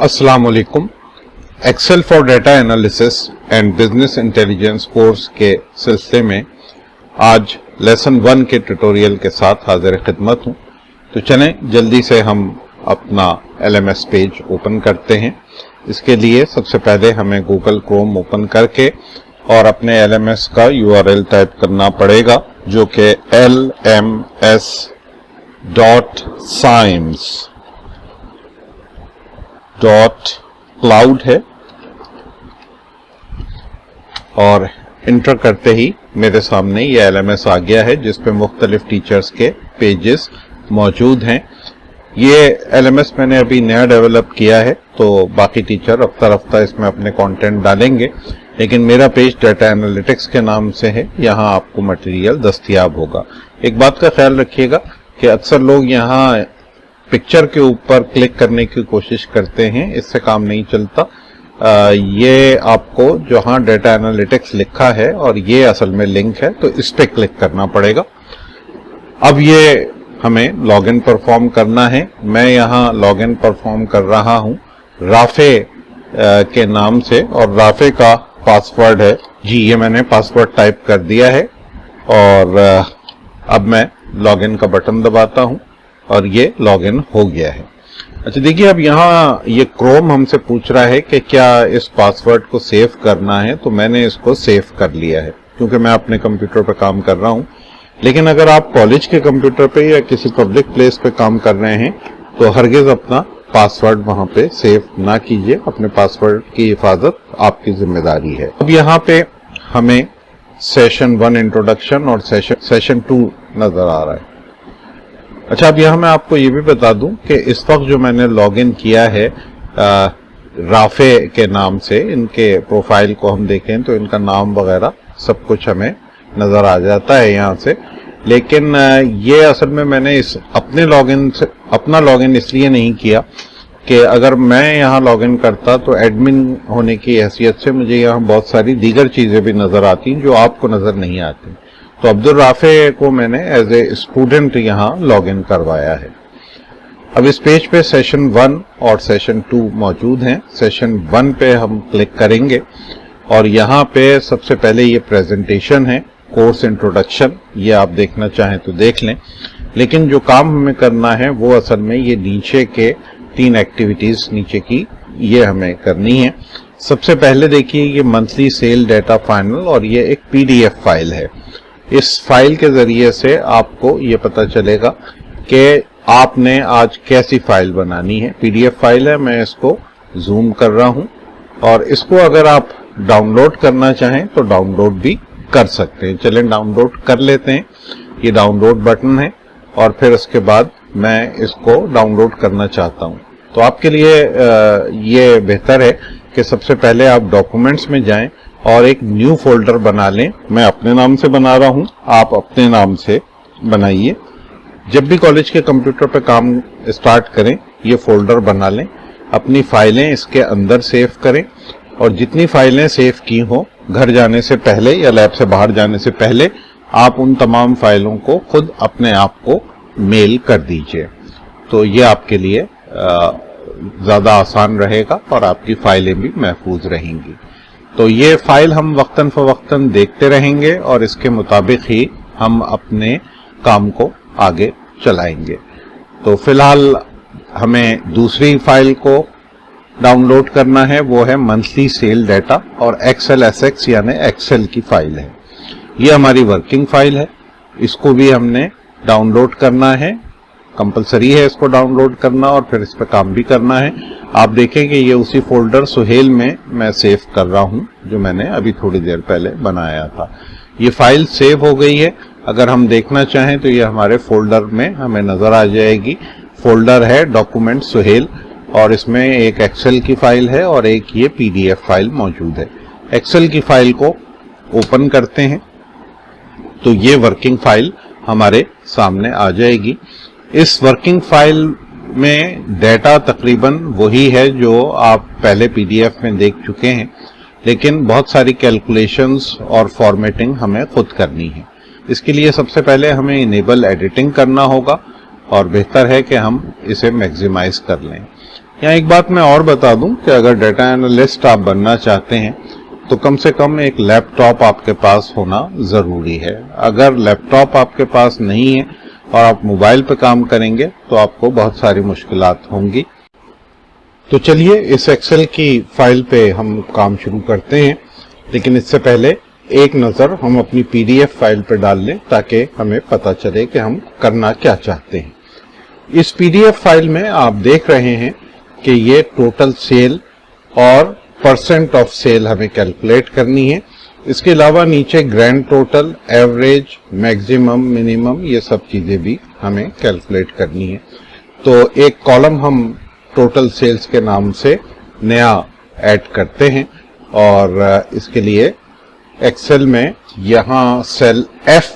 अस्सलाम वालेकुम। Excel for data analysis and business intelligence course के सिलसिले में आज लेसन 1 के ट्यूटोरियल के साथ हाजिर खिदमत हूँ। तो चलें जल्दी से हम अपना LMS पेज ओपन करते हैं। इसके लिए सबसे पहले हमें गूगल क्रोम ओपन करके और अपने LMS का URL टाइप करना पड़ेगा, जो कि lms.science.cloud है। और इंटर करते ही मेरे सामने ये LMS आ गया है, जिस पे मुख्तलिफ टीचर्स के पेजेस मौजूद हैं। ये LMS मैंने अभी नया डेवलप किया है, तो बाकी टीचर रफ्ता रफ्ता इसमें अपने कंटेंट डालेंगे, लेकिन मेरा पेज डाटा एनालिटिक्स के नाम से है। यहाँ आपको मटेरियल दस्तयाब होगा। एक बात का ख्याल रखिएगा कि अक्सर लोग यहाँ पिक्चर के ऊपर क्लिक करने की कोशिश करते हैं, इससे काम नहीं चलता। ये आपको जहाँ डाटा एनालिटिक्स लिखा है और ये असल में लिंक है, तो इस पे क्लिक करना पड़ेगा। अब ये हमें लॉगिन परफॉर्म करना है। मैं यहाँ लॉगिन परफॉर्म कर रहा हूँ राफे के नाम से, और राफे का पासवर्ड है जी। ये मैंने पासवर्ड टाइप कर दिया है और अब मैं लॉगिन का बटन दबाता हूँ और ये लॉगिन हो गया है। अच्छा देखिए, अब यहाँ ये क्रोम हमसे पूछ रहा है कि क्या इस पासवर्ड को सेव करना है, तो मैंने इसको सेव कर लिया है क्योंकि मैं अपने कंप्यूटर पर काम कर रहा हूँ। लेकिन अगर आप कॉलेज के कंप्यूटर पे या किसी पब्लिक प्लेस पे काम कर रहे हैं तो हरगिज अपना पासवर्ड वहां पे सेव ना कीजिए। अपने पासवर्ड की हिफाजत आपकी जिम्मेदारी है। अब यहाँ पे हमें सेशन 1 इंट्रोडक्शन और सेशन 2 नजर आ रहा है। अच्छा, अब यहाँ मैं आपको ये भी बता दूं कि इस वक्त जो मैंने लॉगिन किया है राफे के नाम से, इनके प्रोफाइल को हम देखें तो इनका नाम वगैरह सब कुछ हमें नजर आ जाता है यहाँ से। लेकिन ये असल में मैंने अपना लॉगिन इसलिए नहीं किया कि अगर मैं यहाँ लॉगिन करता तो एडमिन होने की हैसियत से मुझे यहाँ बहुत सारी दीगर चीजें भी नजर आती जो आपको नजर नहीं आती। तो अब्दुल राफे को मैंने एज ए स्टूडेंट यहाँ लॉगिन करवाया है। अब इस पेज पे सेशन 1 और सेशन 2 मौजूद हैं। सेशन 1 पे हम क्लिक करेंगे और यहाँ पे सबसे पहले ये प्रेजेंटेशन है, कोर्स इंट्रोडक्शन। ये आप देखना चाहें तो देख लें, लेकिन जो काम हमें करना है वो असल में ये नीचे के 3 एक्टिविटीज नीचे की ये हमें करनी है। सबसे पहले देखिए, ये मंथली सेल डाटा फाइनल, और ये एक PDF फाइल है। इस फाइल के जरिए से आपको ये पता चलेगा कि आपने आज कैसी फाइल बनानी है। PDF फाइल है, मैं इसको जूम कर रहा हूं, और इसको अगर आप डाउनलोड करना चाहें तो डाउनलोड भी कर सकते हैं। चलें डाउनलोड कर लेते हैं। ये डाउनलोड बटन है और फिर उसके बाद मैं इसको डाउनलोड करना चाहता हूं, तो आपके लिए ये बेहतर है कि सबसे पहले आप डॉक्यूमेंट्स में जाएं और एक न्यू फोल्डर बना लें। मैं अपने नाम से बना रहा हूं, आप अपने नाम से बनाइए। जब भी कॉलेज के कंप्यूटर पर काम स्टार्ट करें, ये फोल्डर बना लें, अपनी फाइलें इसके अंदर सेव करें, और जितनी फाइलें सेव की हो घर जाने से पहले या लैब से बाहर जाने से पहले आप उन तमाम फाइलों को खुद अपने आप को मेल कर दीजिए। तो ये आपके लिए ज्यादा आसान रहेगा और आपकी फाइलें भी महफूज रहेंगी। तो ये फाइल हम वक्तन फवक्तन देखते रहेंगे और इसके मुताबिक ही हम अपने काम को आगे चलाएंगे। तो फिलहाल हमें दूसरी फाइल को डाउनलोड करना है, वो है मंथली सेल डाटा, और XLSX यानी एक्सेल की फाइल है। ये हमारी वर्किंग फाइल है, इसको भी हमने डाउनलोड करना है। कंपलसरी है इसको डाउनलोड करना और फिर इस पर काम भी करना है। आप देखेंगे ये उसी फोल्डर सुहेल में मैं सेव कर रहा हूं, जो मैंने अभी थोड़ी देर पहले बनाया था। ये फाइल सेव हो गई है। अगर हम देखना चाहें तो ये हमारे फोल्डर में हमें नजर आ जाएगी। फोल्डर है डॉक्यूमेंट सुहेल, और इसमें एक एक्सेल की फाइल है और एक ये PDF फाइल मौजूद है। एक्सेल की फाइल को ओपन करते हैं तो ये वर्किंग फाइल हमारे सामने आ जाएगी। इस वर्किंग फाइल में डाटा तकरीबन वही है जो आप पहले PDF में देख चुके हैं, लेकिन बहुत सारी कैलकुलेशंस और फॉर्मेटिंग हमें खुद करनी है। इसके लिए सबसे पहले हमें इनेबल एडिटिंग करना होगा, और बेहतर है कि हम इसे मैक्सिमाइज कर लें। यहाँ एक बात मैं और बता दूं कि अगर डेटा एनालिस्ट आप बनना चाहते हैं तो कम से कम एक लैपटॉप आपके पास होना जरूरी है। अगर लैपटॉप आपके पास नहीं है और आप मोबाइल पे काम करेंगे तो आपको बहुत सारी मुश्किलात होंगी। तो चलिए इस एक्सेल की फाइल पे हम काम शुरू करते हैं, लेकिन इससे पहले एक नजर हम अपनी पीडीएफ फाइल पे डाल लें ताकि हमें पता चले कि हम करना क्या चाहते हैं। इस पीडीएफ फाइल में आप देख रहे हैं कि ये टोटल सेल और परसेंट ऑफ सेल हमें कैलकुलेट करनी है। इसके अलावा नीचे grand total, average, maximum, minimum, ये सब चीजें भी हमें कैलकुलेट करनी है। तो एक कॉलम हम टोटल सेल्स के नाम से नया ऐड करते हैं और इसके लिए एक्सेल में यहां सेल F,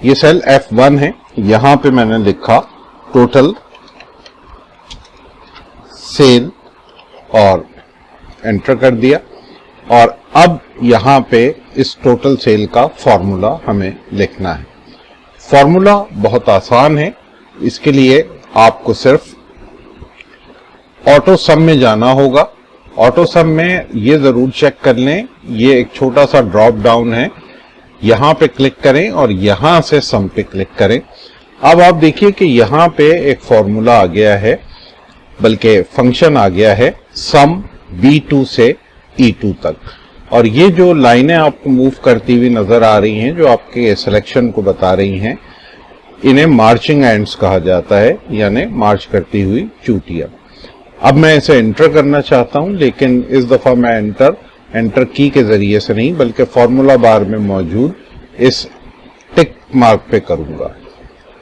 ये सेल F1 है, यहां पे मैंने लिखा टोटल सेल और एंटर कर दिया। और अब यहां पे इस टोटल सेल का फॉर्मूला हमें लिखना है। फॉर्मूला बहुत आसान है, इसके लिए आपको सिर्फ ऑटो सम में जाना होगा। ऑटो सम में ये जरूर चेक कर लें, ये एक छोटा सा ड्रॉप डाउन है, यहां पे क्लिक करें और यहां से सम पे क्लिक करें। अब आप देखिए कि यहां पे एक फॉर्मूला आ गया है, बल्कि फंक्शन आ गया है सम B2 से E2 तक। और ये जो लाइनें आपको मूव करती हुई नजर आ रही हैं, जो आपके सिलेक्शन को बता रही हैं, इन्हें मार्चिंग एंड्स कहा जाता है, यानी मार्च करती हुई चूटियां। अब मैं इसे एंटर करना चाहता हूं, लेकिन इस दफा मैं एंटर की के जरिए से नहीं बल्कि फॉर्मूला बार में मौजूद इस टिक मार्क पे करूंगा।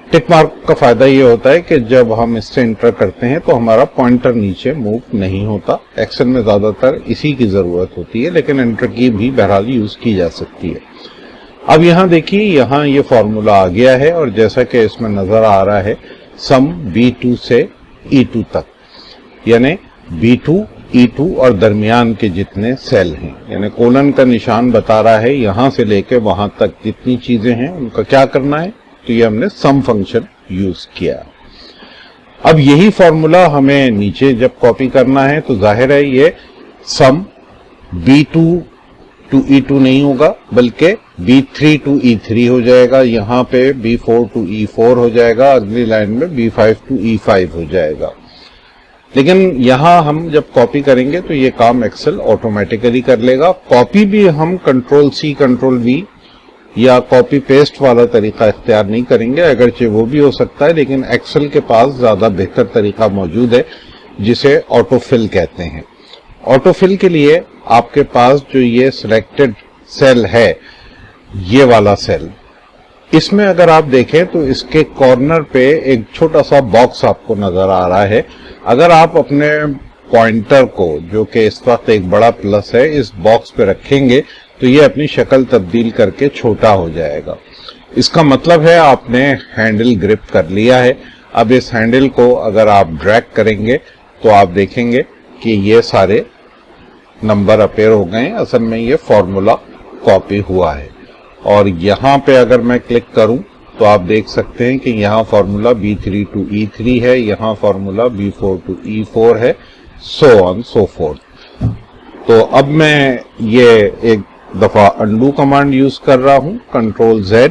टिक मार्क का फायदा ये होता है कि जब हम इससे एंटर करते हैं तो हमारा पॉइंटर नीचे मूव नहीं होता। एक्सेल में ज्यादातर इसी की जरूरत होती है, लेकिन एंटर की भी बहरहाल यूज की जा सकती है। अब यहां देखिए, यहां ये फॉर्मूला आ गया है और जैसा कि इसमें नजर आ रहा है सम B2 से E2 तक, यानी B2, E2 और दरमियान के जितने सेल हैं, यानी कोलन का निशान बता रहा है यहां से लेके वहां तक जितनी चीजें हैं उनका क्या करना है। तो ये हमने सम फंक्शन यूज किया। अब यही फॉर्मूला हमें नीचे जब कॉपी करना है तो जाहिर है ये सम B2 टू E2 नहीं होगा, बल्कि B3 टू E3 हो जाएगा, यहाँ पे B4 टू E4 हो जाएगा, अगली लाइन में B5 टू E5 हो जाएगा। लेकिन यहां हम जब कॉपी करेंगे तो ये काम एक्सेल ऑटोमेटिकली कर लेगा। कॉपी भी हम Ctrl+C Ctrl+V या कॉपी पेस्ट वाला तरीका इख्तियार नहीं करेंगे, अगरचे वो भी हो सकता है, लेकिन एक्सेल के पास ज्यादा बेहतर तरीका मौजूद है जिसे ऑटोफिल कहते हैं। ऑटोफिल के लिए आपके पास जो ये सिलेक्टेड सेल है, ये वाला सेल, इसमें अगर आप देखें तो इसके कॉर्नर पे एक छोटा सा बॉक्स आपको नजर आ रहा है। अगर आप अपने पॉइंटर को, जो कि इस वक्त एक बड़ा प्लस है, इस बॉक्स पे रखेंगे तो ये अपनी शक्ल तब्दील करके छोटा हो जाएगा। इसका मतलब है आपने हैंडल ग्रिप कर लिया है। अब इस हैंडल को अगर आप ड्रैग करेंगे तो आप देखेंगे कि ये सारे नंबर अपेयर हो गए। असल में ये फॉर्मूला कॉपी हुआ है और यहाँ पे अगर मैं क्लिक करूं तो आप देख सकते हैं कि यहाँ फॉर्मूला B3 टू E3 है, यहाँ फॉर्मूला B4 टू E4 है, सो ऑन सो फोर्थ। तो अब मैं ये एक दफा अंडू कमांड यूज कर रहा हूं, Ctrl+Z,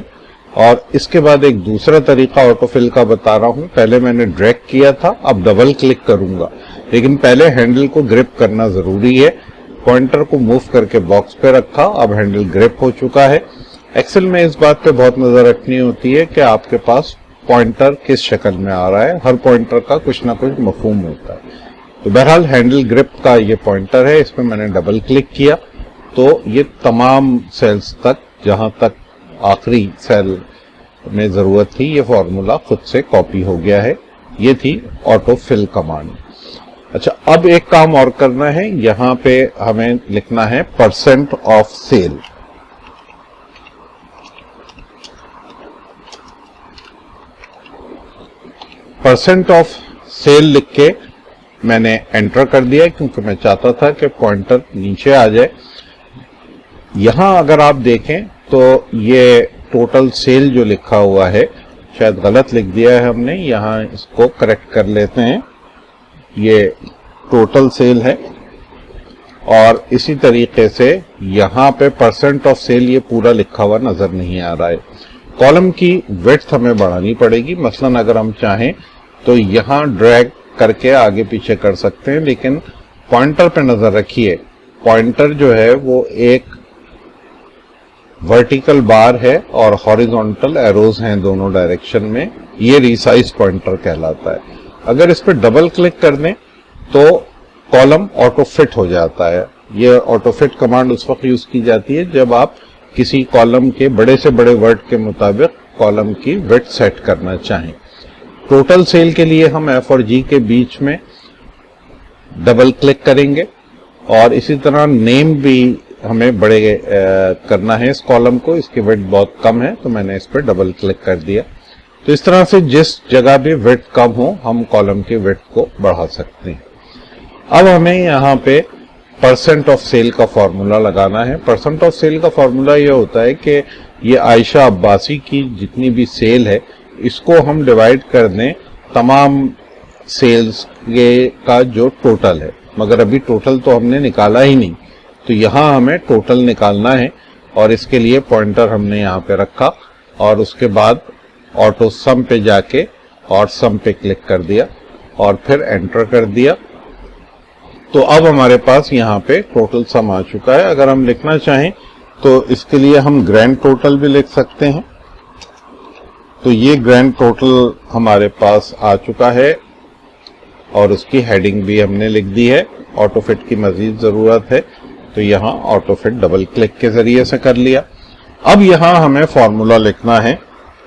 और इसके बाद एक दूसरा तरीका ऑटोफिल का बता रहा हूं। पहले मैंने ड्रैग किया था, अब डबल क्लिक करूंगा, लेकिन पहले हैंडल को ग्रिप करना जरूरी है। पॉइंटर को मूव करके बॉक्स पे रखा, अब हैंडल ग्रिप हो चुका है। एक्सेल में इस बात पे बहुत नजर रखनी होती है कि आपके पास पॉइंटर किस शक्ल में आ रहा है। हर पॉइंटर का कुछ ना कुछ मफहूम होता है। तो बहरहाल हैंडल ग्रिप का ये पॉइंटर है, इसमें मैंने डबल क्लिक किया तो ये तमाम सेल्स तक, जहां तक आखिरी सेल में जरूरत थी, ये फॉर्मूला खुद से कॉपी हो गया है। ये थी ऑटोफिल कमांड। अच्छा, अब एक काम और करना है, यहां पे हमें लिखना है percent of sale. Percent of sale लिख के मैंने एंटर कर दिया, क्योंकि मैं चाहता था कि पॉइंटर नीचे आ जाए। यहां अगर आप देखें तो ये टोटल सेल जो लिखा हुआ है, शायद गलत लिख दिया है हमने, यहां इसको करेक्ट कर लेते हैं। ये टोटल सेल है और इसी तरीके से यहाँ पे परसेंट ऑफ सेल ये पूरा लिखा हुआ नजर नहीं आ रहा है। कॉलम की विड्थ हमें बढ़ानी पड़ेगी। मसलन अगर हम चाहें तो यहाँ ड्रैग करके आगे पीछे कर सकते हैं, लेकिन पॉइंटर पे नजर रखिए। पॉइंटर जो है वो एक वर्टिकल बार है और हॉरिजॉन्टल एरोज हैं दोनों डायरेक्शन में। ये रिसाइज पॉइंटर कहलाता है। अगर इस पर डबल क्लिक कर दें तो कॉलम ऑटो फिट हो जाता है। ये ऑटो फिट कमांड उस वक्त यूज की जाती है जब आप किसी कॉलम के बड़े से बड़े वर्ड के मुताबिक कॉलम की विड्थ सेट करना चाहें। टोटल सेल के लिए हम F और G के बीच में डबल क्लिक करेंगे और इसी तरह नेम भी हमें बड़े करना है इस कॉलम को। इसकी विड्थ बहुत कम है तो मैंने इस पर डबल क्लिक कर दिया। तो इस तरह से जिस जगह भी विड्थ कम हो हम कॉलम की विड्थ को बढ़ा सकते हैं। अब हमें यहाँ पे परसेंट ऑफ सेल का फॉर्मूला लगाना है। परसेंट ऑफ सेल का फॉर्मूला ये होता है कि ये आयशा अब्बासी की जितनी भी सेल है इसको हम डिवाइड कर दें तमाम सेल्स ये का जो टोटल है, मगर अभी टोटल तो हमने निकाला ही नहीं, तो यहाँ हमें टोटल निकालना है और इसके लिए पॉइंटर हमने यहाँ पे रखा और उसके बाद ऑटो सम पे जाके और सम पे क्लिक कर दिया और फिर एंटर कर दिया। तो अब हमारे पास यहाँ पे टोटल सम आ चुका है। अगर हम लिखना चाहें तो इसके लिए हम ग्रैंड टोटल भी लिख सकते हैं। तो ये ग्रैंड टोटल हमारे पास आ चुका है और उसकी हेडिंग भी हमने लिख दी है। ऑटो फिट की मजीद जरूरत है तो यहाँ ऑटो फिट डबल क्लिक के जरिए से कर लिया। अब यहाँ हमें फॉर्मूला लिखना है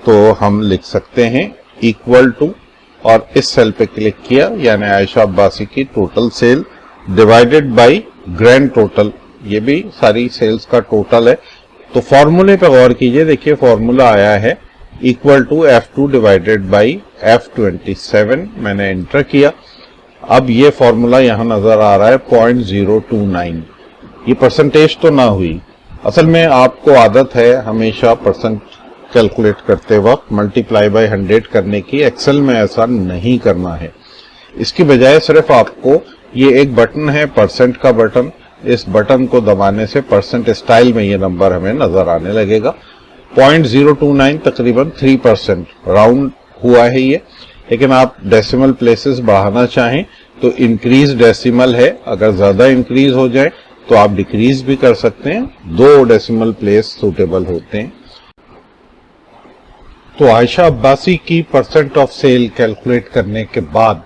तो हम लिख सकते हैं इक्वल टू और इस सेल पे क्लिक किया, यानी आयशा अब्बासी की total sale divided by grand total. ये भी सारी सेल्स का टोटल है। तो फॉर्मूले पे गौर कीजिए, देखिए फॉर्मूला आया है equal to F2 divided by F27। मैंने एंटर किया। अब ये फॉर्मूला यहाँ नजर आ रहा है 0.029। ये परसेंटेज तो ना हुई, असल में आपको आदत है हमेशा परसेंट कैलकुलेट करते वक्त मल्टीप्लाई बाय 100 करने की। एक्सेल में ऐसा नहीं करना है। इसकी बजाय सिर्फ आपको ये एक बटन है परसेंट का बटन, इस बटन को दबाने से परसेंट स्टाइल में ये नंबर हमें नजर आने लगेगा। 0.029 तकरीबन 3% राउंड हुआ है ये। लेकिन आप डेसिमल प्लेसेस बढ़ाना चाहें तो इंक्रीज डेसिमल है, अगर ज्यादा इंक्रीज हो जाए तो आप डिक्रीज भी कर सकते हैं। 2 डेसिमल प्लेस सूटेबल होते हैं। तो आयशा अब्बासी की परसेंट ऑफ सेल कैलकुलेट करने के बाद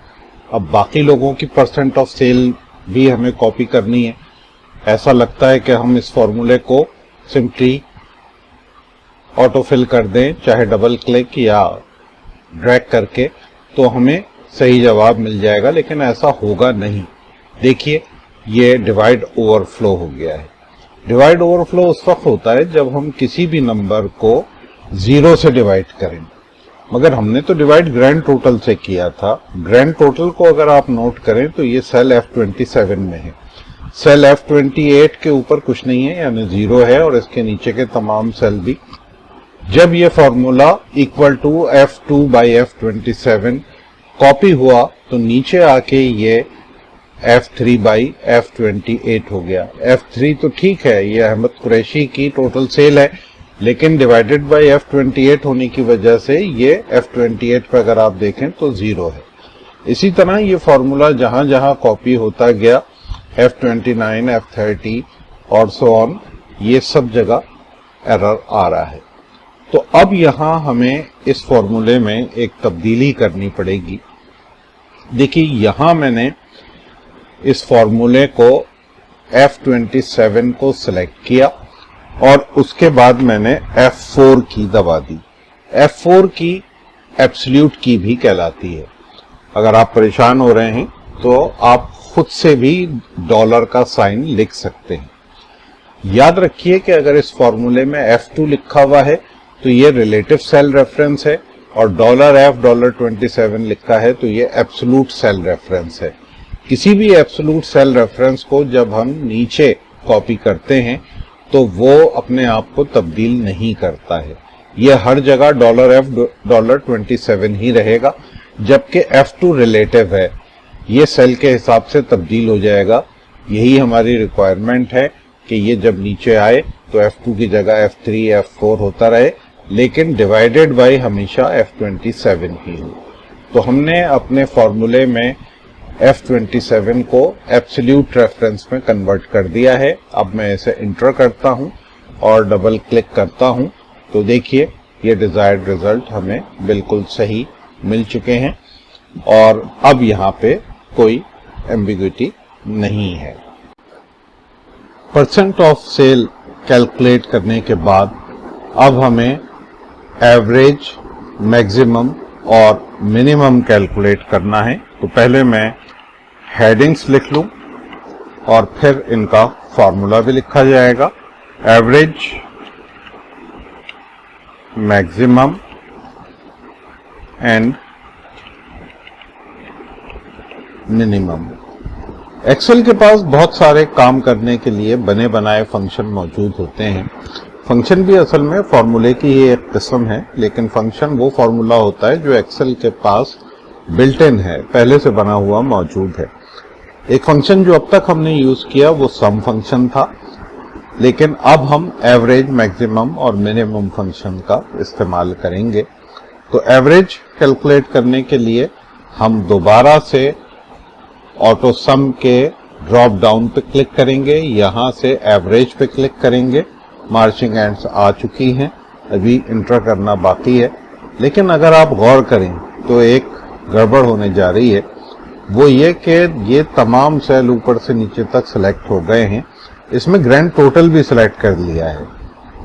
अब बाकी लोगों की परसेंट ऑफ सेल भी हमें कॉपी करनी है। ऐसा लगता है कि हम इस फॉर्मूले को सिंपली ऑटो फिल कर दें, चाहे डबल क्लिक या ड्रैग करके, तो हमें सही जवाब मिल जाएगा, लेकिन ऐसा होगा नहीं। देखिए ये डिवाइड ओवरफ्लो हो गया है। डिवाइड ओवरफ्लो उस वक्त होता है जब हम किसी भी नंबर को 0 से डिवाइड करें, मगर हमने तो डिवाइड ग्रैंड टोटल से किया था। ग्रैंड टोटल को अगर आप नोट करें तो ये सेल F27 में है। सेल F28 के ऊपर कुछ नहीं है, यानी 0 है, और इसके नीचे के तमाम सेल भी। जब ये formula equal to F2 by F27 copy हुआ तो नीचे आके ये F3 बाई F28 हो गया। F3 तो ठीक है, ये अहमद कुरैशी की टोटल सेल है, लेकिन डिवाइडेड बाय F28 होने की वजह से ये F28 पर अगर आप देखें तो 0 है। इसी तरह ये फॉर्मूला जहां जहां कॉपी होता गया F29, F30 और सो ऑन, ये सब जगह एरर आ रहा है। तो अब यहां हमें इस फॉर्मूले में एक तब्दीली करनी पड़ेगी। देखिए यहां मैंने इस फॉर्मूले को F27 को सिलेक्ट किया और उसके बाद मैंने F4 की दबा दी। F4 की एब्सोल्यूट की भी कहलाती है। अगर आप परेशान हो रहे हैं तो आप खुद से भी डॉलर का साइन लिख सकते हैं। याद रखिए कि अगर इस फॉर्मूले में F2 लिखा हुआ है तो ये रिलेटिव सेल रेफरेंस है, और $F $27 लिखा है तो ये एब्सोल्यूट सेल रेफरेंस है। किसी भी एब्सोल्यूट सेल रेफरेंस को जब हम नीचे कॉपी करते हैं तो वो अपने आप को तब्दील नहीं करता है। ये हर जगह $F $27 ही रहेगा, जबकि F2 रिलेटिव है, ये सेल के हिसाब से तब्दील हो जाएगा। यही हमारी रिक्वायरमेंट है कि ये जब नीचे आए तो F2 की जगह F3 F4 होता रहे, लेकिन डिवाइडेड बाय हमेशा F27 ही हो। तो हमने अपने फॉर्मूले में F27 को एब्सोल्यूट रेफरेंस में कन्वर्ट कर दिया है। अब मैं इसे इंटर करता हूं और डबल क्लिक करता हूं तो देखिए ये डिजायर्ड रिजल्ट हमें बिल्कुल सही मिल चुके हैं और अब यहाँ पे कोई एम्बिग्युइटी नहीं है। परसेंट ऑफ सेल कैलकुलेट करने के बाद अब हमें एवरेज, मैक्सिमम और मिनिमम कैलकुलेट करना है। तो पहले मैं हेडिंग्स लिख लूं और फिर इनका फॉर्मूला भी लिखा जाएगा। Average, maximum and minimum. Excel के पास बहुत सारे काम करने के लिए बने बनाए फंक्शन मौजूद होते हैं। फंक्शन भी असल में फॉर्मूले की ही एक किस्म है, लेकिन फंक्शन वो फॉर्मूला होता है जो एक्सेल के पास बिल्ट इन है, पहले से बना हुआ मौजूद है। एक फंक्शन जो अब तक हमने यूज किया वो सम फंक्शन था, लेकिन अब हम एवरेज, मैक्सिमम और मिनिमम फंक्शन का इस्तेमाल करेंगे। तो एवरेज कैलकुलेट करने के लिए हम दोबारा से ऑटो सम के ड्रॉप डाउन पे क्लिक करेंगे, यहां से एवरेज पे क्लिक करेंगे। मार्चिंग एंड्स आ चुकी हैं, अभी इंटर करना बाकी है। लेकिन अगर आप गौर करें तो एक गड़बड़ होने जा रही है, वो ये कि ये तमाम सेल ऊपर से नीचे तक सिलेक्ट हो गए हैं। इसमें ग्रैंड टोटल भी सिलेक्ट कर लिया है।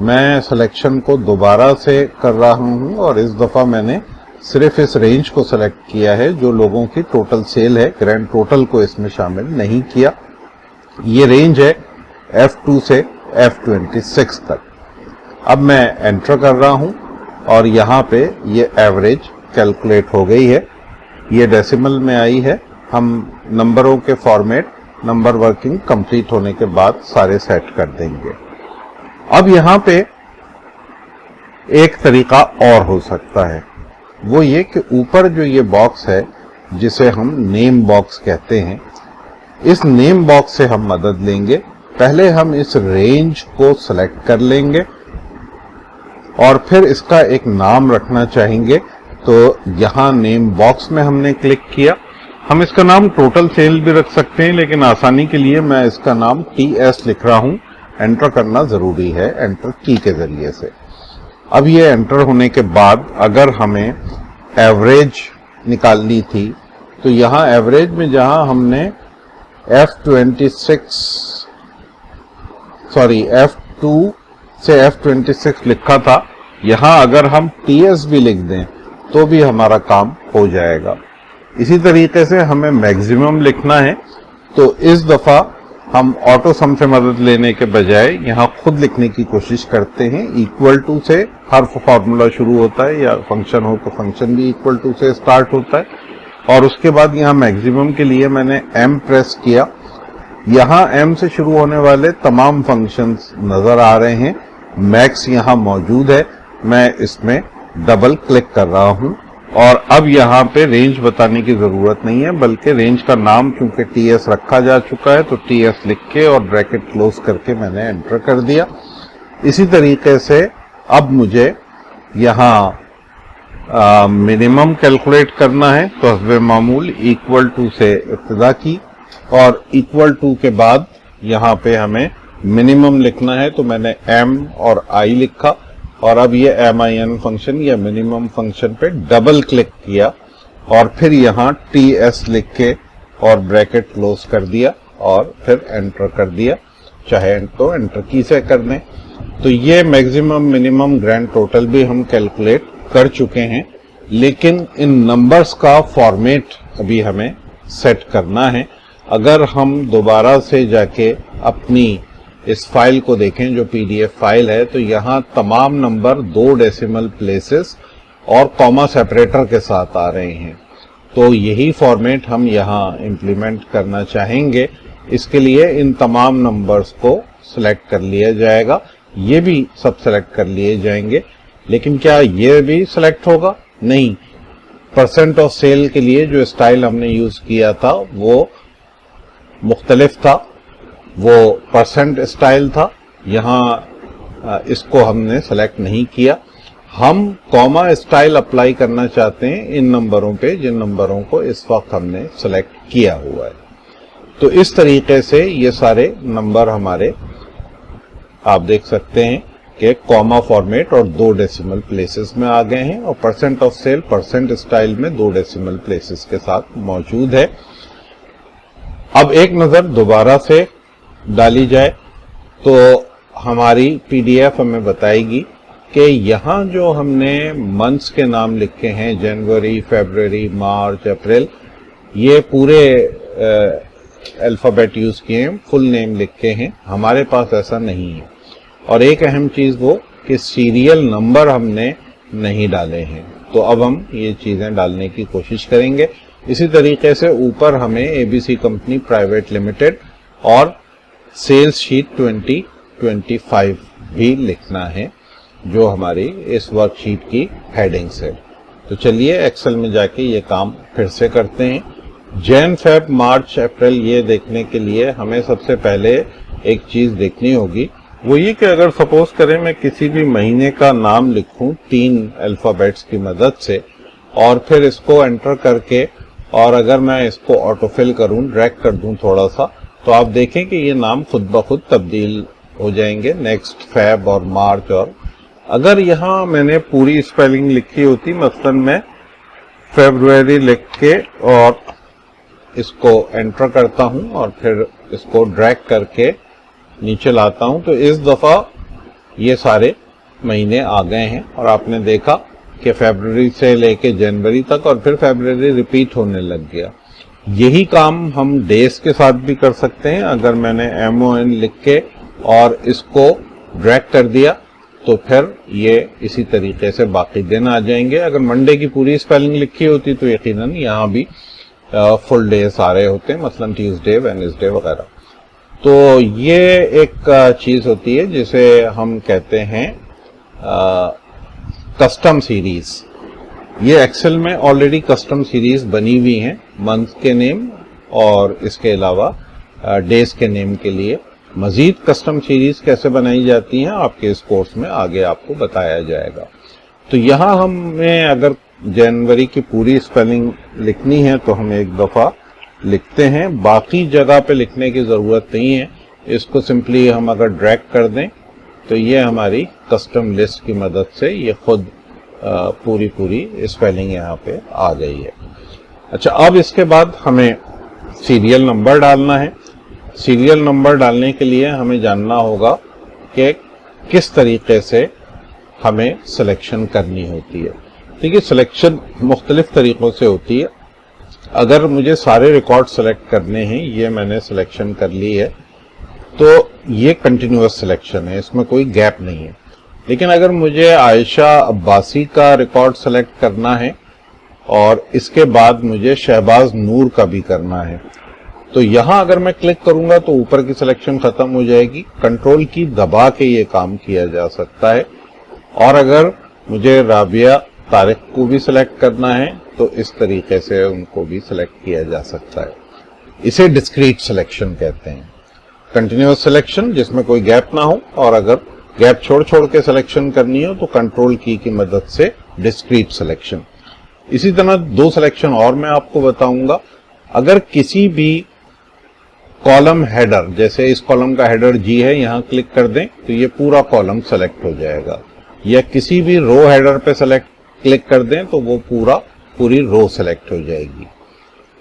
मैं सिलेक्शन को दोबारा से कर रहा हूं और इस दफा मैंने सिर्फ इस रेंज को सिलेक्ट किया है जो लोगों की टोटल सेल है, ग्रैंड टोटल को इसमें शामिल नहीं किया। ये रेंज है F2 से F26 तक। अब मैं एंटर कर रहा हूं और यहां पे ये एवरेज कैलकुलेट हो गई है। ये डेसिमल में आई है। हम नंबरों के फॉर्मेट, नंबर वर्किंग कंप्लीट होने के बाद सारे सेट कर देंगे। अब यहां पे एक तरीका और हो सकता है, वो ये कि ऊपर जो ये बॉक्स है जिसे हम नेम बॉक्स कहते हैं, इस नेम बॉक्स से हम मदद लेंगे। पहले हम इस रेंज को सिलेक्ट कर लेंगे और फिर इसका एक नाम रखना चाहेंगे। तो यहां नेम बॉक्स में हमने क्लिक किया। हम इसका नाम टोटल सेल भी रख सकते हैं, लेकिन आसानी के लिए मैं इसका नाम TS लिख रहा हूं। एंटर करना जरूरी है एंटर की के जरिए से। अब ये एंटर होने के बाद अगर हमें एवरेज निकालनी थी तो यहां एवरेज में जहां हमने F2 से F26 लिखा था, यहां अगर हम TS भी लिख दें तो भी हमारा काम हो जाएगा। इसी तरीके से हमें मैक्सिमम लिखना है, तो इस दफा हम ऑटो सम से मदद लेने के बजाय यहां खुद लिखने की कोशिश करते हैं। इक्वल टू से हर फॉर्मूला शुरू होता है, या फंक्शन हो तो फंक्शन भी इक्वल टू से स्टार्ट होता है। और उसके बाद यहां मैक्सिमम के लिए मैंने M प्रेस किया। यहां M से शुरू होने वाले तमाम फंक्शंस नजर आ रहे हैं। मैक्स यहां मौजूद है, मैं इसमें डबल क्लिक कर रहा हूं और अब यहां पे रेंज बताने की जरूरत नहीं है, बल्कि रेंज का नाम चूंकि TS रखा जा चुका है तो TS लिख के और ब्रैकेट क्लोज करके मैंने एंटर कर दिया। इसी तरीके से अब मुझे यहां मिनिमम कैलकुलेट करना है, तो हस्बे मामूल इक्वल टू से इब्तिदा की और इक्वल टू के बाद यहां पे हमें मिनिमम लिखना है। तो मैंने M और I लिखा और अब ये MIN फंक्शन या मिनिमम फंक्शन पे डबल क्लिक किया और फिर यहां TS लिख के और ब्रैकेट क्लोज कर दिया और फिर एंटर कर दिया, चाहे तो एंटर की से कर दें। तो ये मैक्सिमम, मिनिमम, ग्रैंड टोटल भी हम कैलकुलेट कर चुके हैं, लेकिन इन नंबर्स का फॉर्मेट अभी हमें सेट करना है। अगर हम दोबारा से जाके अपनी इस फाइल को देखें जो PDF फाइल है, तो यहाँ तमाम नंबर 2 डेसिमल प्लेसेस और कॉमा सेपरेटर के साथ आ रहे हैं। तो यही फॉर्मेट हम यहाँ इंप्लीमेंट करना चाहेंगे। इसके लिए इन तमाम नंबर्स को सिलेक्ट कर लिया जाएगा, ये भी सब सिलेक्ट कर लिए जाएंगे। लेकिन क्या ये भी सिलेक्ट होगा? नहीं। परसेंट ऑफ सेल के लिए जो स्टाइल हमने यूज किया था वो मुख्तलिफ था, वो परसेंट स्टाइल था। यहाँ इसको हमने सेलेक्ट नहीं किया। हम कॉमा स्टाइल अप्लाई करना चाहते हैं इन नंबरों पे जिन नंबरों को इस वक्त हमने सेलेक्ट किया हुआ है। तो इस तरीके से ये सारे नंबर हमारे आप देख सकते हैं कि कॉमा फॉर्मेट और 2 डेसिमल प्लेसेस में आ गए हैं, और percent of sale percent style में 2 डेसिमल प्लेसेस के साथ मौजूद है। अब एक नजर दोबारा से डाली जाए तो हमारी पीडीएफ हमें बताएगी कि यहाँ जो हमने मंथ्स के नाम लिखे हैं, जनवरी, फरवरी, मार्च, अप्रैल, ये पूरे अल्फाबेट यूज किए हैं, फुल नेम लिखे हैं। हमारे पास ऐसा नहीं है। और एक अहम चीज वो कि सीरियल नंबर हमने नहीं डाले हैं। तो अब हम ये चीजें डालने की कोशिश करेंगे। इसी तरीके से ऊपर हमें एबीसी कंपनी प्राइवेट लिमिटेड और सेल्स शीट 2025 भी लिखना है, जो हमारी इस वर्कशीट की हेडिंग्स है। तो चलिए एक्सेल में जाके ये काम फिर से करते हैं। जैन, फेब, मार्च, अप्रैल ये देखने के लिए हमें सबसे पहले एक चीज देखनी होगी, वो ये कि अगर सपोज करें मैं किसी भी महीने का नाम लिखूं 3 अल्फाबेट्स की मदद से और फिर इसको एंटर करके, और अगर मैं इसको ऑटोफिल करूं, ड्रैग कर दूं थोड़ा सा, तो आप देखें कि ये नाम खुद ब खुद तब्दील हो जाएंगे, नेक्स्ट, फैब और मार्च। और अगर यहाँ मैंने पूरी स्पेलिंग लिखी होती, मसलन मैं फरवरी लिख के और इसको एंटर करता हूं और फिर इसको ड्रैग करके नीचे लाता हूं, तो इस दफा ये सारे महीने आ गए हैं। और आपने देखा कि फरवरी से लेके जनवरी तक और फिर फरवरी रिपीट होने लग गया। यही काम हम डेज के साथ भी कर सकते हैं। अगर मैंने MON लिख के और इसको ड्रैग कर दिया तो फिर ये इसी तरीके से बाकी दिन आ जाएंगे। अगर मंडे की पूरी स्पेलिंग लिखी होती तो यकीनन यहाँ भी फुल डेज आ रहे होते हैं, मसलन ट्यूसडे, वेडनेसडे वगैरह। तो ये एक चीज होती है जिसे हम कहते हैं कस्टम सीरीज। ये एक्सेल में ऑलरेडी कस्टम सीरीज बनी हुई हैं मंथ के नेम और इसके अलावा डेज के नेम के लिए। मजीद कस्टम सीरीज कैसे बनाई जाती हैं आपके इस कोर्स में आगे आपको बताया जाएगा। तो यहाँ हमें अगर जनवरी की पूरी स्पेलिंग लिखनी है तो हम एक दफा लिखते हैं, बाकी जगह पे लिखने की जरूरत नहीं है। इसको सिंपली हम अगर ड्रैग कर दें तो ये हमारी कस्टम लिस्ट की मदद से ये खुद पूरी स्पेलिंग यहाँ पे आ गई है। अच्छा, अब इसके बाद हमें सीरियल नंबर डालना है। सीरियल नंबर डालने के लिए हमें जानना होगा कि किस तरीके से हमें सिलेक्शन करनी होती है। देखिए, सिलेक्शन मुख्तलिफ तरीकों से होती है। अगर मुझे सारे रिकॉर्ड सेलेक्ट करने हैं, ये मैंने सिलेक्शन कर ली है, तो ये कंटिन्यूअस सिलेक्शन है, इसमें कोई गैप नहीं है। लेकिन अगर मुझे आयशा अब्बासी का रिकॉर्ड सेलेक्ट करना है और इसके बाद मुझे शहबाज नूर का भी करना है, तो यहां अगर मैं क्लिक करूंगा तो ऊपर की सिलेक्शन खत्म हो जाएगी। कंट्रोल की दबा के ये काम किया जा सकता है। और अगर मुझे राबिया तारिक को भी सिलेक्ट करना है तो इस तरीके से उनको भी सिलेक्ट किया जा सकता है। इसे डिस्क्रीट सिलेक्शन कहते हैं। कंटिन्यूअस सिलेक्शन जिसमें कोई गैप ना हो, और अगर गैप छोड़ के सिलेक्शन करनी हो तो कंट्रोल की मदद से डिस्क्रीट सिलेक्शन। इसी तरह 2 सिलेक्शन और मैं आपको बताऊंगा। अगर किसी भी कॉलम हेडर, जैसे इस कॉलम का हेडर G है, यहां क्लिक कर दें तो ये पूरा कॉलम सेलेक्ट हो जाएगा, या किसी भी रो हेडर पे क्लिक कर दें तो वो पूरी रो सेलेक्ट हो जाएगी।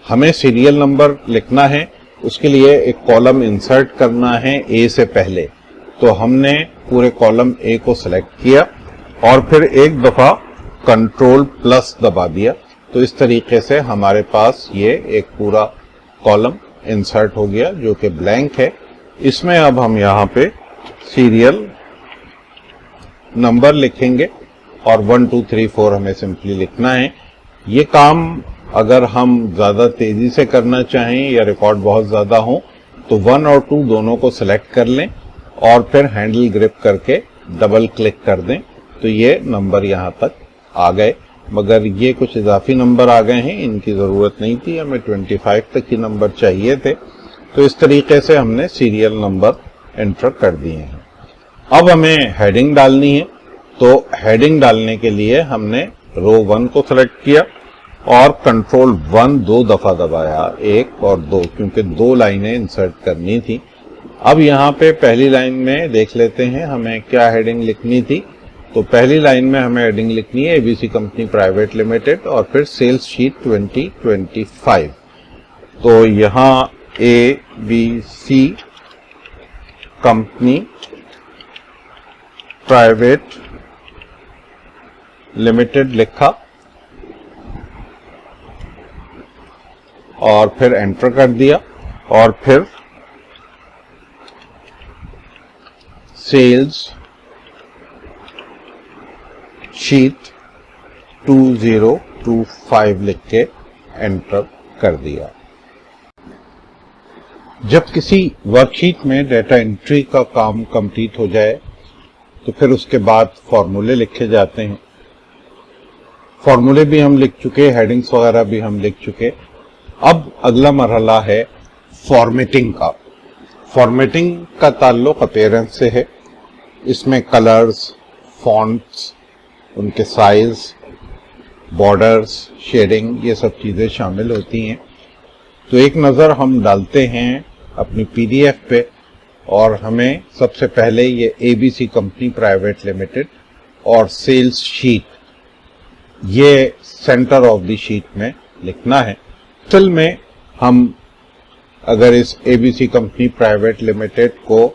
हमें सीरियल नंबर लिखना है, उसके लिए एक कॉलम इंसर्ट करना है A से पहले। तो हमने पूरे कॉलम A को सेलेक्ट किया और फिर एक दफा कंट्रोल+ दबा दिया, तो इस तरीके से हमारे पास ये एक पूरा कॉलम इंसर्ट हो गया जो कि ब्लैंक है। इसमें अब हम यहाँ पे सीरियल नंबर लिखेंगे और 1 2 3 4 हमें सिंपली लिखना है। ये काम अगर हम ज्यादा तेजी से करना चाहें या रिकॉर्ड बहुत ज्यादा हो तो 1 और 2 दोनों को सिलेक्ट कर लें और फिर हैंडल ग्रिप करके डबल क्लिक कर दें, तो ये नंबर यहाँ तक आ गए। मगर ये कुछ इजाफी नंबर आ गए हैं, इनकी ज़रूरत नहीं थी, हमें 25 तक ही नंबर चाहिए थे। तो इस तरीके से हमने सीरियल नंबर एंटर कर दिए हैं। अब हमें हेडिंग डालनी है, तो हेडिंग डालने के लिए हमने रो 1 को सिलेक्ट किया और कंट्रोल 1 2 दफा दबाया, 1 और 2, क्योंकि 2 लाइनें इंसर्ट करनी थी। अब यहाँ पे पहली लाइन में देख लेते हैं हमें क्या हेडिंग लिखनी थी। तो पहली लाइन में हमें हेडिंग लिखनी है एबीसी कंपनी प्राइवेट लिमिटेड और फिर सेल्स शीट 2025। तो यहाँ एबीसी कंपनी प्राइवेट लिमिटेड लिखा और फिर एंटर कर दिया और फिर सेल्स शीट 2025 लिख के एंटर कर दिया। जब किसी वर्कशीट में डेटा एंट्री का काम कंप्लीट हो जाए तो फिर उसके बाद फॉर्मूले लिखे जाते हैं। फॉर्मूले भी हम लिख चुके, हेडिंग्स वगैरह भी हम लिख चुके। अब अगला मरहला है फॉर्मेटिंग का। फॉर्मेटिंग का ताल्लुक अपीयरेंस से है। इसमें कलर्स, फॉन्ट्स, उनके साइज, बॉर्डर्स, शेडिंग, ये सब चीज़ें शामिल होती हैं। तो एक नज़र हम डालते हैं अपनी पीडीएफ पे और हमें सबसे पहले ये एबीसी कंपनी प्राइवेट लिमिटेड और सेल्स शीट ये सेंटर ऑफ द शीट में लिखना है। असल में हम अगर इस एबीसी कंपनी प्राइवेट लिमिटेड को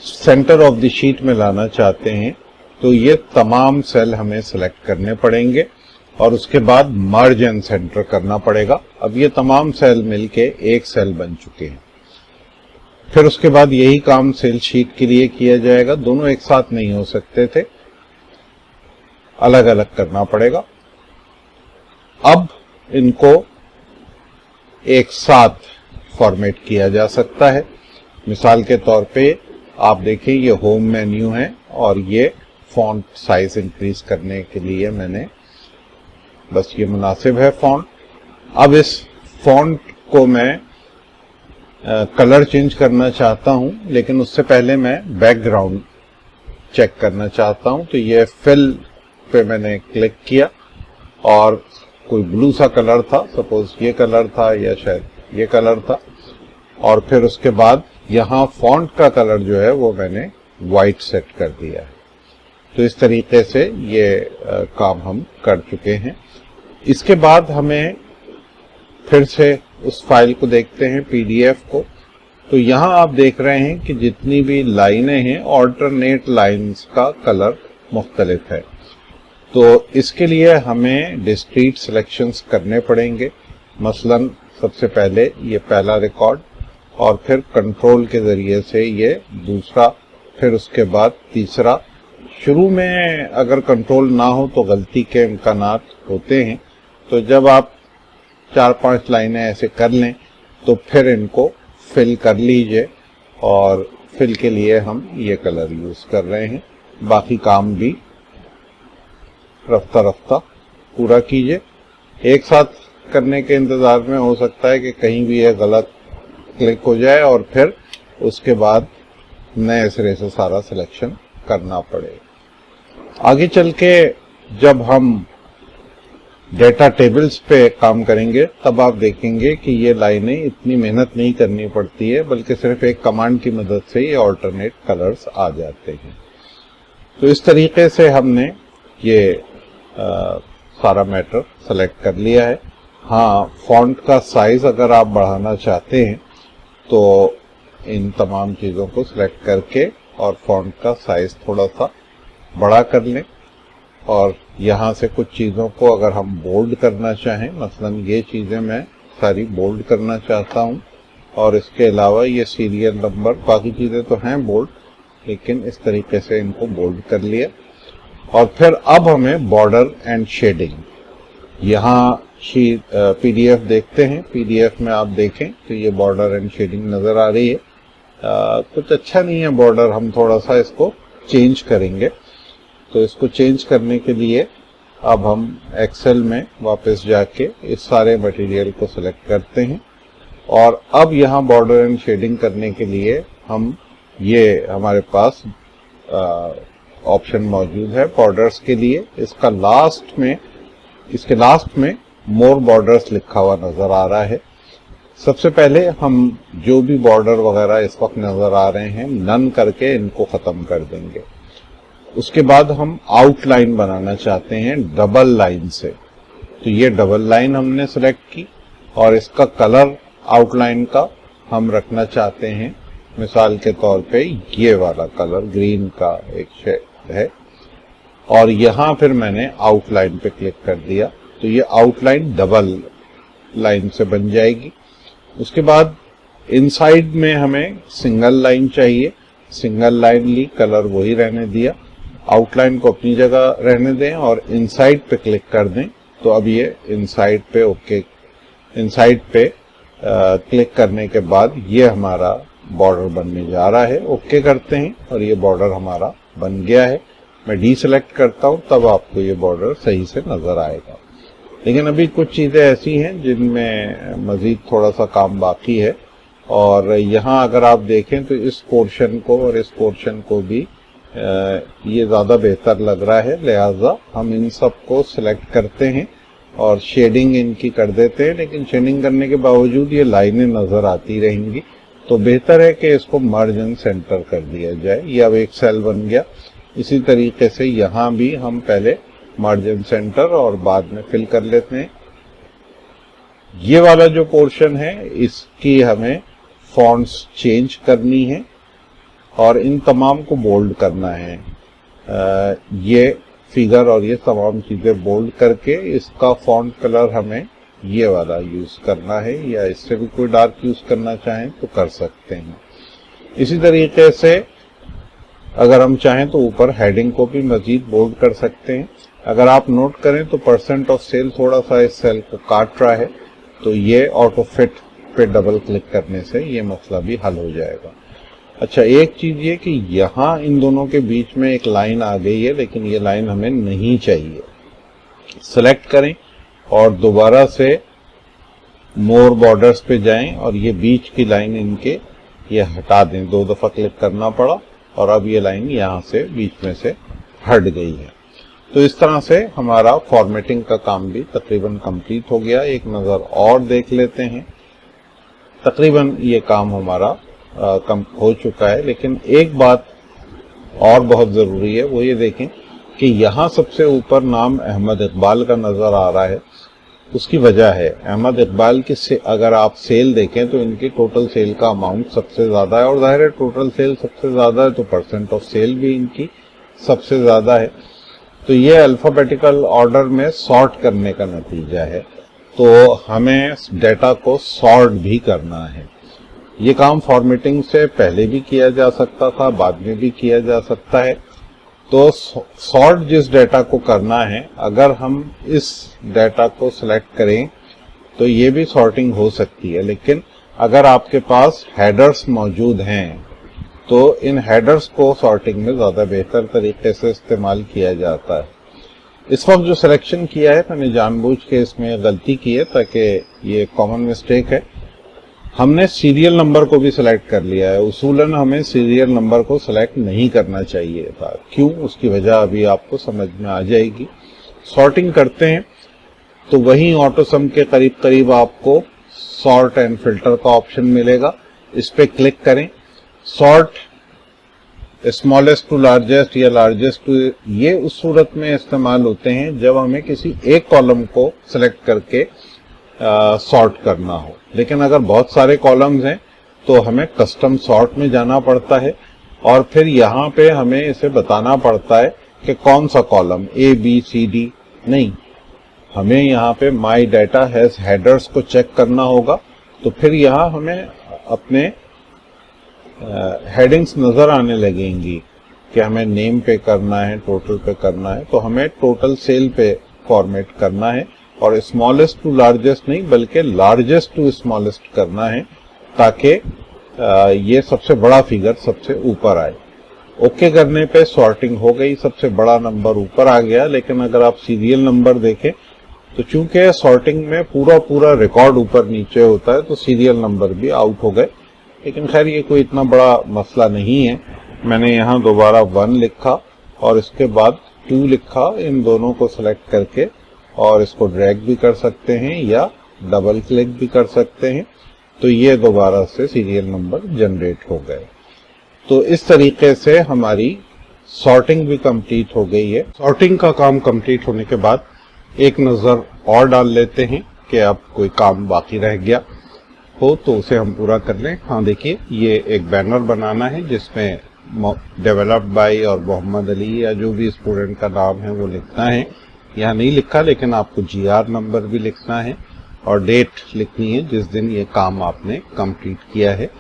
सेंटर ऑफ द शीट में लाना चाहते हैं तो ये तमाम सेल हमें सिलेक्ट करने पड़ेंगे और उसके बाद मर्ज एंड सेंटर करना पड़ेगा। अब ये तमाम सेल मिलके एक सेल बन चुके हैं। फिर उसके बाद यही काम सेल शीट के लिए किया जाएगा। दोनों एक साथ नहीं हो सकते थे, अलग अलग करना पड़ेगा। अब इनको एक साथ फॉर्मेट किया जा सकता है। मिसाल के तौर पे आप देखें ये होम मेन्यू है और ये फॉन्ट साइज इंक्रीज करने के लिए मैंने बस ये मुनासिब है फॉन्ट। अब इस फॉन्ट को मैं कलर चेंज करना चाहता हूं, लेकिन उससे पहले मैं बैकग्राउंड चेक करना चाहता हूं। तो ये फिल पे मैंने क्लिक किया और कोई ब्लू सा कलर था, सपोज ये कलर था या शायद ये कलर था, और फिर उसके बाद यहाँ फॉन्ट का कलर जो है वो मैंने वाइट सेट कर दिया है। तो इस तरीके से ये काम हम कर चुके हैं। इसके बाद हमें फिर से उस फाइल को देखते हैं, पीडीएफ को। तो यहाँ आप देख रहे हैं कि जितनी भी लाइनें हैं ऑल्टरनेट लाइंस का कलर मुख्तलिफ है। तो इसके लिए हमें डिस्क्रीट सिलेक्शंस करने पड़ेंगे। मसलन सबसे पहले ये पहला रिकॉर्ड और फिर कंट्रोल के जरिए से ये दूसरा, फिर उसके बाद तीसरा। शुरू में अगर कंट्रोल ना हो तो गलती के इम्कानात होते हैं। तो जब आप 4-5 लाइनें ऐसे कर लें तो फिर इनको फिल कर लीजिए और फिल के लिए हम ये कलर यूज कर रहे हैं। बाकी काम भी रफ्ता रफ्ता पूरा कीजिए। एक साथ करने के इंतजार में हो सकता है कि कहीं भी यह गलत क्लिक हो जाए और फिर उसके बाद नए सिरे से सारा सिलेक्शन करना पड़े। आगे चल के जब हम डेटा टेबल्स पे काम करेंगे तब आप देखेंगे कि ये लाइनें इतनी मेहनत नहीं करनी पड़ती है, बल्कि सिर्फ एक कमांड की मदद से ये ऑल्टरनेट कलर्स आ जाते हैं। तो इस तरीके से हमने ये सारा मैटर सेलेक्ट कर लिया है। हाँ, फॉन्ट का साइज अगर आप बढ़ाना चाहते हैं तो इन तमाम चीज़ों को सिलेक्ट करके और फॉन्ट का साइज थोड़ा सा बड़ा कर लें। और यहाँ से कुछ चीज़ों को अगर हम बोल्ड करना चाहें, मसलन ये चीज़ें मैं सारी बोल्ड करना चाहता हूँ और इसके अलावा ये सीरियल नंबर, बाकी चीज़ें तो हैं बोल्ड, लेकिन इस तरीके से इनको बोल्ड कर लिया। और फिर अब हमें बॉर्डर एंड शेडिंग, यहाँ पीडीएफ देखते हैं। पीडीएफ में आप देखें तो ये बॉर्डर एंड शेडिंग नज़र आ रही है। कुछ अच्छा नहीं है बॉर्डर, हम थोड़ा सा इसको चेंज करेंगे। तो इसको चेंज करने के लिए अब हम एक्सेल में वापस जाके इस सारे मटेरियल को सिलेक्ट करते हैं और अब यहाँ बॉर्डर एंड शेडिंग करने के लिए हम ये हमारे पास ऑप्शन मौजूद है बॉर्डर्स के लिए। इसके लास्ट में मोर बॉर्डर्स लिखा हुआ नजर आ रहा है। सबसे पहले हम जो भी बॉर्डर वगैरह इस वक्त नजर आ रहे हैं नन करके इनको खत्म कर देंगे। उसके बाद हम आउटलाइन बनाना चाहते हैं डबल लाइन से, तो ये डबल लाइन हमने सेलेक्ट की और इसका कलर आउटलाइन का हम रखना चाहते हैं मिसाल के तौर पे ये वाला कलर ग्रीन का एक शेड है और यहां फिर मैंने आउटलाइन पे क्लिक कर दिया तो ये आउटलाइन डबल लाइन से बन जाएगी। उसके बाद इनसाइड में हमें सिंगल लाइन चाहिए, सिंगल लाइन ली, कलर वही रहने दिया, आउटलाइन को अपनी जगह रहने दें और इनसाइड पे क्लिक कर दें तो अब ये इनसाइड पे ओके, इनसाइड पे क्लिक करने के बाद ये हमारा बॉर्डर बनने जा रहा है। ओके करते हैं और ये बॉर्डर हमारा बन गया है। मैं डीसेलेक्ट करता हूं तब आपको ये बॉर्डर सही से नजर आएगा। लेकिन अभी कुछ चीजें ऐसी हैं जिनमें मजीद थोड़ा सा काम बाकी है और यहाँ अगर आप देखें तो इस पोर्शन को और इस पोर्शन को भी ये ज्यादा बेहतर लग रहा है, लिहाजा हम इन सब को सिलेक्ट करते हैं और शेडिंग इनकी कर देते हैं। लेकिन शेडिंग करने के बावजूद ये लाइनें नजर आती रहेंगी तो बेहतर है कि इसको मर्ज एंड सेंटर कर दिया जाए। ये अब एक सेल बन गया। इसी तरीके से यहाँ भी हम पहले मर्ज एंड सेंटर और बाद में फिल कर लेते हैं। ये वाला जो पोर्शन है इसकी हमें फॉन्ट्स चेंज करनी है और इन तमाम को बोल्ड करना है। ये फिगर और ये तमाम चीजें बोल्ड करके इसका फॉन्ट कलर हमें ये वाला यूज करना है या इससे भी कोई डार्क यूज करना चाहें तो कर सकते हैं। इसी तरीके से अगर हम चाहें तो ऊपर हेडिंग को भी मजीद बोल्ड कर सकते हैं। अगर आप नोट करें तो परसेंट ऑफ सेल थोड़ा सा इस सेल को काट रहा है तो ये ऑटो फिट पे डबल क्लिक करने से ये मसला भी हल हो जाएगा। अच्छा, एक चीज ये कि यहाँ इन दोनों के बीच में एक लाइन आ गई है लेकिन ये लाइन हमें नहीं चाहिए। सेलेक्ट करें और दोबारा से मोर बॉर्डर्स पे जाएं और ये बीच की लाइन इनके ये हटा दें। 2 दफा क्लिक करना पड़ा और अब ये लाइन यहाँ से बीच में से हट गई है। तो इस तरह से हमारा फॉर्मेटिंग का काम भी तकरीबन कंप्लीट हो गया। एक नजर और देख लेते हैं। तकरीबन ये काम हमारा कम हो चुका है। लेकिन एक बात और बहुत जरूरी है, वो ये देखें कि यहाँ सबसे ऊपर नाम अहमद इकबाल का नजर आ रहा है। उसकी वजह है अहमद इकबाल की से अगर आप सेल देखें तो इनकी टोटल सेल का अमाउंट सबसे ज्यादा है और जाहिर है टोटल सेल सबसे ज्यादा है तो परसेंट ऑफ सेल भी इनकी सबसे ज्यादा है। तो ये अल्फाबेटिकल ऑर्डर में सॉर्ट करने का नतीजा है। तो हमें डेटा को सॉर्ट भी करना है। ये काम फॉर्मेटिंग से पहले भी किया जा सकता था, बाद में भी किया जा सकता है। तो सॉर्ट जिस डेटा को करना है, अगर हम इस डेटा को सिलेक्ट करें तो ये भी सॉर्टिंग हो सकती है। लेकिन अगर आपके पास हेडर्स मौजूद हैं तो इन हेडर्स को सॉर्टिंग में ज्यादा बेहतर तरीके से इस्तेमाल किया जाता है। इस वक्त जो सिलेक्शन किया है मैंने जानबूझ के इसमें गलती की है ताकि ये कॉमन मिस्टेक है। हमने सीरियल नंबर को भी सिलेक्ट कर लिया है। उसूलन हमें सीरियल नंबर को सिलेक्ट नहीं करना चाहिए था। क्यों, उसकी वजह अभी आपको समझ में आ जाएगी। सॉर्टिंग करते हैं तो वहीं ऑटोसम के करीब करीब आपको सॉर्ट एंड फिल्टर का ऑप्शन मिलेगा। इस पे क्लिक करें। सॉर्ट स्मॉलेस्ट टू लार्जेस्ट या लार्जेस्ट टू, ये उस सूरत में इस्तेमाल होते हैं जब हमें किसी एक कॉलम को सिलेक्ट करके सॉर्ट करना हो। लेकिन अगर बहुत सारे कॉलम्स हैं तो हमें कस्टम सॉर्ट में जाना पड़ता है और फिर यहाँ पे हमें इसे बताना पड़ता है कि कौन सा कॉलम ABCD नहीं, हमें यहाँ पे माई डाटा हैज हेडर्स को चेक करना होगा। तो फिर यहाँ हमें अपने हेडिंग्स नजर आने लगेंगी कि हमें नेम पे करना है, टोटल पे करना है। तो हमें टोटल सेल पे फॉर्मेट करना है और स्मॉलेस्ट टू लार्जेस्ट नहीं बल्कि लार्जेस्ट टू स्मॉलेस्ट करना है ताकि ये सबसे बड़ा फिगर सबसे ऊपर आए। ओके करने पे सॉर्टिंग हो गई, सबसे बड़ा नंबर ऊपर आ गया। लेकिन अगर आप सीरियल नंबर देखें तो चूंकि सॉर्टिंग में पूरा रिकॉर्ड ऊपर नीचे होता है तो सीरियल नंबर भी आउट हो गए। लेकिन खैर ये कोई इतना बड़ा मसला नहीं है। मैंने यहाँ दोबारा 1 लिखा और इसके बाद 2 लिखा, इन दोनों को सिलेक्ट करके और इसको ड्रैग भी कर सकते हैं या डबल क्लिक भी कर सकते हैं, तो ये दोबारा से सीरियल नंबर जनरेट हो गए। तो इस तरीके से हमारी सॉर्टिंग भी कंप्लीट हो गई है। सॉर्टिंग का काम कंप्लीट होने के बाद एक नजर और डाल लेते हैं कि अब कोई काम बाकी रह गया हो तो उसे हम पूरा कर लें। हाँ देखिए, ये एक बैनर बनाना है जिसमें डेवलप्ड बाय और मोहम्मद अली या जो भी स्टूडेंट का नाम है वो लिखना है। यहाँ नहीं लिखा, लेकिन आपको GR नंबर भी लिखना है और डेट लिखनी है जिस दिन ये काम आपने कंप्लीट किया है।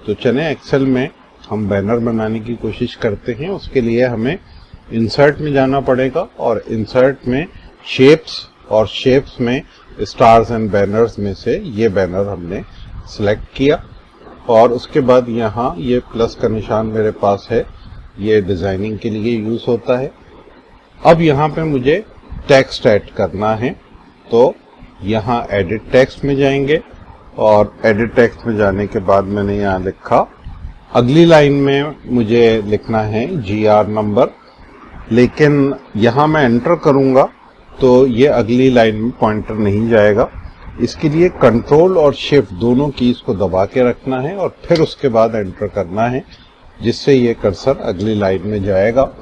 तो चलें एक्सेल में हम बैनर बनाने की कोशिश करते हैं। उसके लिए हमें इंसर्ट में जाना पड़ेगा और इंसर्ट में शेप्स, और शेप्स में स्टार्स एंड बैनर्स में से ये बैनर हमने सिलेक्ट किया। और उसके बाद यहाँ ये प्लस का निशान मेरे पास है, ये डिजाइनिंग के लिए यूज होता है। अब यहाँ पे मुझे टेक्स्ट ऐड करना है, तो यहाँ एडिट टेक्स्ट में जाएंगे और एडिट टेक्स्ट में जाने के बाद मैंने यहाँ लिखा, अगली लाइन में मुझे लिखना है GR नंबर, लेकिन यहाँ मैं एंटर करूंगा तो ये अगली लाइन में पॉइंटर नहीं जाएगा। इसके लिए कंट्रोल और शिफ्ट दोनों कीज को दबा के रखना है और फिर उसके बाद एंटर करना है, जिससे ये कर्सर अगली लाइन में जाएगा।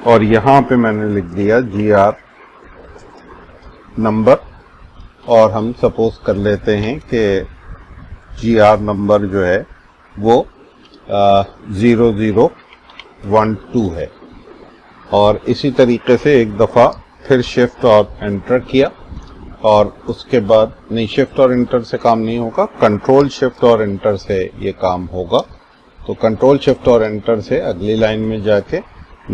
और यहाँ पे मैंने लिख दिया GR नंबर और हम सपोज कर लेते हैं कि GR नंबर जो है वो 0012 है। और इसी तरीके से एक दफा फिर शिफ्ट और एंटर किया और उसके बाद नहीं, शिफ्ट और एंटर से काम नहीं होगा, कंट्रोल शिफ्ट और एंटर से ये काम होगा। तो कंट्रोल शिफ्ट और एंटर से अगली लाइन में जाके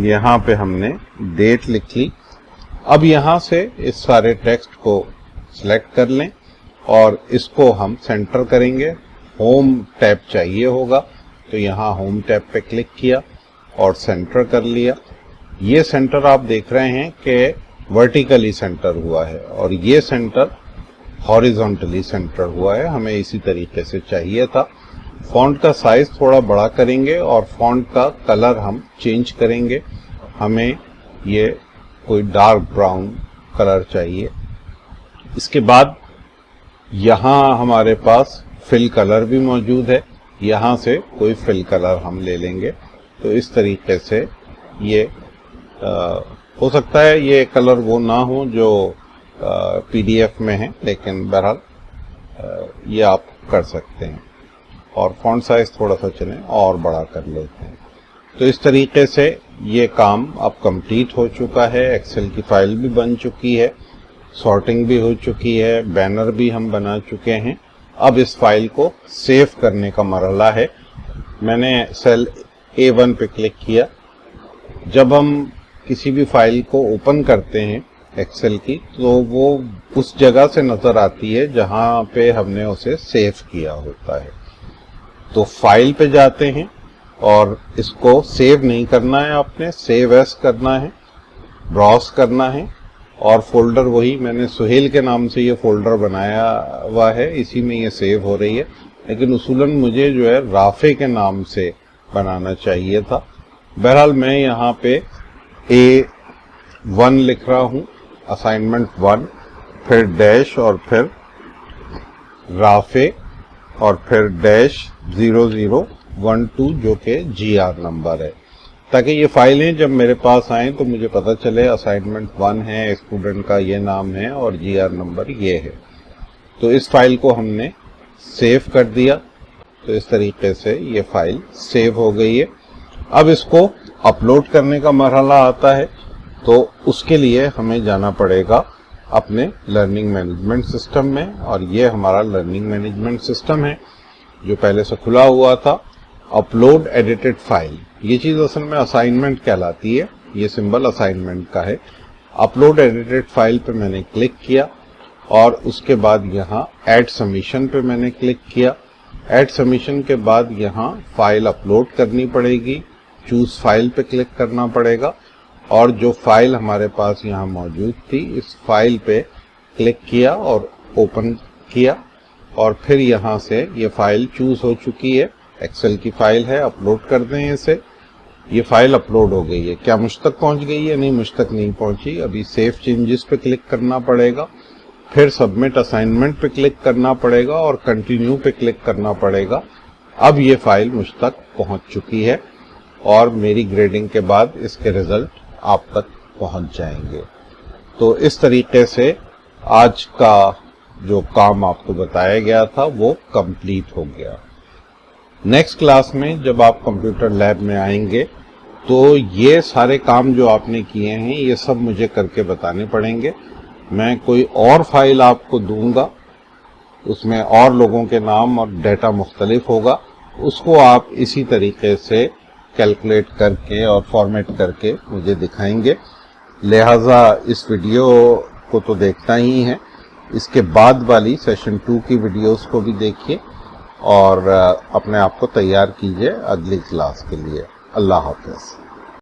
यहाँ पे हमने डेट लिख ली। अब यहाँ से इस सारे टेक्स्ट को सिलेक्ट कर लें और इसको हम सेंटर करेंगे। होम टैब चाहिए होगा तो यहाँ होम टैब पे क्लिक किया और सेंटर कर लिया। ये सेंटर आप देख रहे हैं कि वर्टिकली सेंटर हुआ है और ये सेंटर हॉरिजॉन्टली सेंटर हुआ है, हमें इसी तरीके से चाहिए था। फॉन्ट का साइज थोड़ा बड़ा करेंगे और फॉन्ट का कलर हम चेंज करेंगे। हमें ये कोई डार्क ब्राउन कलर चाहिए। इसके बाद यहाँ हमारे पास फिल कलर भी मौजूद है, यहाँ से कोई फिल कलर हम ले लेंगे। तो इस तरीके से ये हो सकता है ये कलर वो ना हो जो PDF में है, लेकिन बहरहाल ये आप कर सकते हैं। और फॉन्ट साइज थोड़ा सा चलें और बड़ा कर लेते हैं। तो इस तरीके से ये काम अब कंप्लीट हो चुका है। एक्सेल की फाइल भी बन चुकी है, सॉर्टिंग भी हो चुकी है, बैनर भी हम बना चुके हैं। अब इस फाइल को सेव करने का मरहला है। मैंने सेल A1 पे क्लिक किया। जब हम किसी भी फाइल को ओपन करते हैं एक्सेल की, तो वो उस जगह से नजर आती है जहां पे हमने उसे सेव किया होता है। तो फाइल पे जाते हैं और इसको सेव नहीं करना है, आपने सेव एज करना है, ब्राउज करना है और फोल्डर वही मैंने सुहेल के नाम से ये फोल्डर बनाया हुआ है, इसी में ये सेव हो रही है। लेकिन उसूलन मुझे जो है राफे के नाम से बनाना चाहिए था। बहरहाल मैं यहाँ पे A1 लिख रहा हूँ, असाइनमेंट 1, फिर डैश और फिर राफे और फिर डैश 0012 जो कि GR नंबर है, ताकि ये फाइलें जब मेरे पास आए तो मुझे पता चले असाइनमेंट 1 है, स्टूडेंट का ये नाम है और GR नंबर ये है। तो इस फाइल को हमने सेव कर दिया। तो इस तरीके से ये फाइल सेव हो गई है। अब इसको अपलोड करने का मरहला आता है, तो उसके लिए हमें जाना पड़ेगा अपने लर्निंग मैनेजमेंट सिस्टम में। और ये हमारा लर्निंग मैनेजमेंट सिस्टम है जो पहले से खुला हुआ था। अपलोड एडिटेड फाइल, ये चीज असल में असाइनमेंट कहलाती है, ये सिंबल असाइनमेंट का है। अपलोड एडिटेड फाइल पे मैंने क्लिक किया और उसके बाद यहाँ ऐड सबमिशन पे मैंने क्लिक किया। ऐड सबमिशन के बाद यहाँ फाइल अपलोड करनी पड़ेगी। चूज फाइल पे क्लिक करना पड़ेगा और जो फाइल हमारे पास यहाँ मौजूद थी इस फाइल पे क्लिक किया और ओपन किया और फिर यहाँ से ये फाइल चूज हो चुकी है। एक्सेल की फाइल है, अपलोड कर दें इसे। ये फाइल अपलोड हो गई है। क्या मुझ तक पहुँच गई है? नहीं, मुझ तक नहीं पहुँची। अभी सेव चेंजेस पे क्लिक करना पड़ेगा, फिर सबमिट असाइनमेंट पे क्लिक करना पड़ेगा और कंटिन्यू पे क्लिक करना पड़ेगा। अब ये फाइल मुझ तक पहुंच चुकी है और मेरी ग्रेडिंग के बाद इसके रिजल्ट आप तक पहुंच जाएंगे। तो इस तरीके से आज का जो काम आपको बताया गया था वो कंप्लीट हो गया। नेक्स्ट क्लास में जब आप कंप्यूटर लैब में आएंगे तो ये सारे काम जो आपने किए हैं ये सब मुझे करके बताने पड़ेंगे। मैं कोई और फाइल आपको दूंगा, उसमें और लोगों के नाम और डेटा मुख्तलिफ होगा, उसको आप इसी तरीके से कैलकुलेट करके और फॉर्मेट करके मुझे दिखाएंगे। लिहाजा इस वीडियो को तो देखना ही है, इसके बाद वाली सेशन 2 की वीडियोस को भी देखिए और अपने आप को तैयार कीजिए अगली क्लास के लिए। अल्लाह हाफ़िज़।